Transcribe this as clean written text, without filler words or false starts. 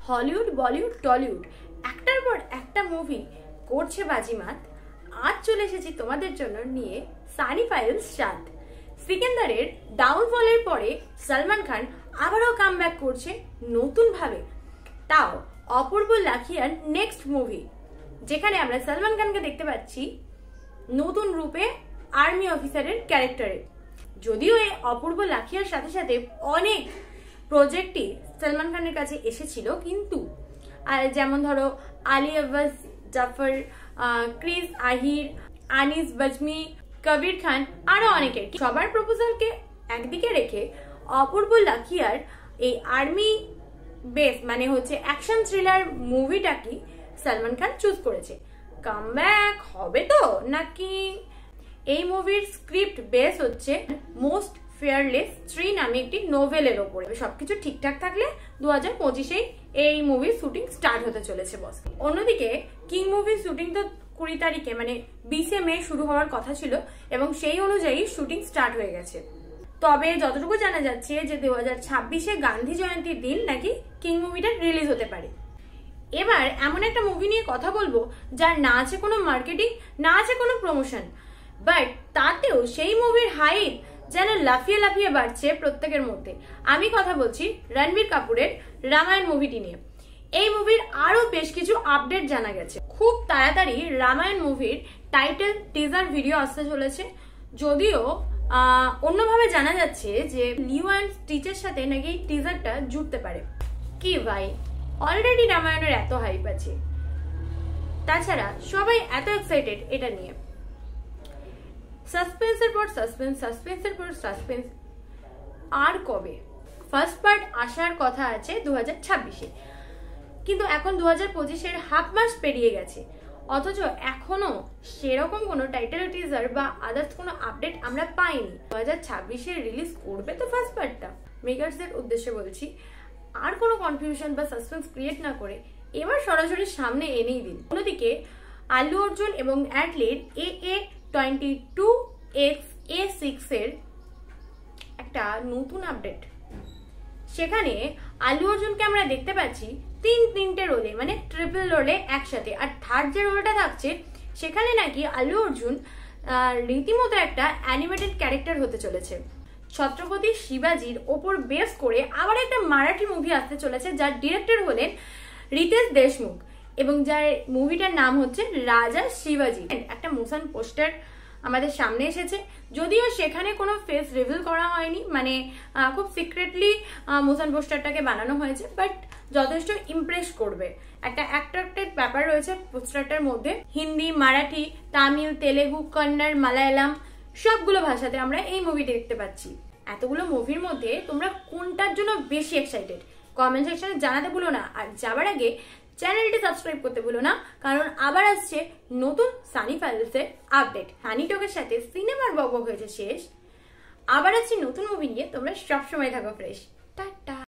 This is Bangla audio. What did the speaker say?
হলিউড, বলিউড, টলিউড একটার পর একটা মুভি করছে বাজিমাত। আজ চলে এসেছি তোমাদের জন্য নিয়ে সানি ফাইলস 7। সিকান্দারের ডাউনফলের পরে সালমান খান আবারও কামব্যাক করছে নতুন ভাবে, তাও অপূর্ব লাখিয়ার নেক্সট মুভি, যেখানে আমরা সালমান খানকে দেখতে পাচ্ছি নতুন রূপে আর্মি অফিসারের ক্যারেক্টারে। যদিও এই অপূর্ব লাখিয়ার সাথে সাথে অনেক প্রজেক্টই সালমান খানের কাছে এসেছিল, কিন্তু যেমন ধরো আলী আব্বাস জাফর, ক্রিস আহির, আনিস বাজমি, কবির খান, আরো অনেকের, সবার প্রপোজালকে একদিকে রেখে অপূর্ব লাখিয়ার এই আর্মি বেস মানে হচ্ছে অ্যাকশন থ্রিলার মুভিটা কি সালমান খান চুজ করেছে। কামব্যাক হবে তো নাকি? এই মুভির স্ক্রিপ্ট বেস হচ্ছে মোস্ট ফেয়ারলেস 3 নামে একটি নোভেলের ওপরে। সবকিছু ঠিকঠাক থাকলে 2025-এই এই মুভির শুটিং স্টার্ট হতে চলেছে বস। অন্যদিকে কিং মুভির শুটিং তো 20 তারিখে মানে 20 মে শুরু হওয়ার কথা ছিল এবং সেই অনুযায়ী শুটিং স্টার্ট হয়ে গেছে। তবে যতটুকু জানা যাচ্ছে যে 2026-এ গান্ধী জয়ন্তীর দিন নাকি কিং মুভিটা রিলিজ হতে পারে। এবার এমন একটা মুভি নিয়ে কথা বলবো যার না আছে কোনো মার্কেটিং, না আছে কোনো প্রমোশন, বাট তাতেও সেই মুভির হাইপ যেন লাফিয়ে লাফিয়ে বাড়ছে প্রত্যেকের মধ্যে। আমি কথা বলছি রণবীর কাপুরের রামায়ণ মুভিটি নিয়ে। এই মুভির আরো বেশ কিছু আপডেট জানা গেছে। খুব তাড়াতাড়ি রামায়ণ মুভির টাইটেল টিজার ভিডিও আসতে চলেছে। যদিও অন্যভাবে জানা যাচ্ছে যে লিও অ্যান্ড স্টিচের সাথে নাকি টিজারটা জুড়তে পারে। কি ভাই, অলরেডি রামায়ণের এত হাইপ আছে, তাছাড়া সবাই এত এক্সাইটেড এটা নিয়ে। সাসপেন্সের পর সাসপেন্স, সাসপেন্সের পর সাসপেন্স, আর কবে? ফার্স্ট পার্ট আসার কথা আছে 2026-এ, কিন্তু এখন 2025-এর হাফ মাস পেরিয়ে গেছে, অথচ এখনো সেরকম কোনো টাইটেল টিজার বা আদার্স কোনো আপডেট আমরা পাইনি। 2026-এ রিলিজ করবে তো ফার্স্ট পার্টটা। মেকার্সদের উদ্দেশ্যে বলছি, আর কোনো কনফিউশন বা সাসপেন্স ক্রিয়েট না করে এবার সরাসরি সামনে এনেই দিন। অন্যদিকে আল্লু অর্জুন এবং অ্যাটলির AA22X-A6 এর একটা নতুন আপডেট। সেখানে আল্লু অর্জুনকে আমরা দেখতে পাচ্ছি তিনটে রোলে, মানে ট্রিপল রোলে একসাথে। আর থার্ড যে রোলটা থাকছে সেখানে নাকি আল্লু অর্জুন রীতিমতো একটা অ্যানিমেটেড ক্যারেক্টার হতে চলেছে। ছত্রপতি শিবাজির ওপর বেস করে আবার একটা মারাঠি মুভি আসতে চলেছে, যার ডিরেক্টর হলেন রিতেশ দেশমুখ এবং যার মুভিটার নাম হচ্ছে রাজা শিবাজি। একটা মোশন পোস্টার আমাদের সামনে এসেছে, যদিও সেখানে কোনো ফেস রিভিল করা হয়নি, মানে খুব সিক্রেটলি মোশন পোস্টারটাকে বানানো হয়েছে, বাট যথেষ্ট ইমপ্রেস করবে। একটা অ্যাট্রাক্টেড ব্যাপার রয়েছে পোস্টারটার মধ্যে। হিন্দি, মারাঠি, তামিল, তেলেগু, কন্নড়, মালায়ালাম সবগুলো ভাষাতে আমরা এই মুভিটি দেখতে পাচ্ছি। এতগুলো মুভির মধ্যে তোমরা কোনটার জন্য বেশি এক্সাইটেড কমেন্ট সেকশনে জানাতে ভুলো না। আর যাবার আগে চ্যানেলটি সাবস্ক্রাইব করতে ভুলো না, কারণ আবার আসছে নতুন সানি ফাইলসের আপডেট। হানি টকের সাথে সিনেমার বকবক হয়েছে শেষ, আবার আসছে নতুন মুভি নিয়ে। তোমরা সবসময় থাকো ফ্রেশ। টাটা।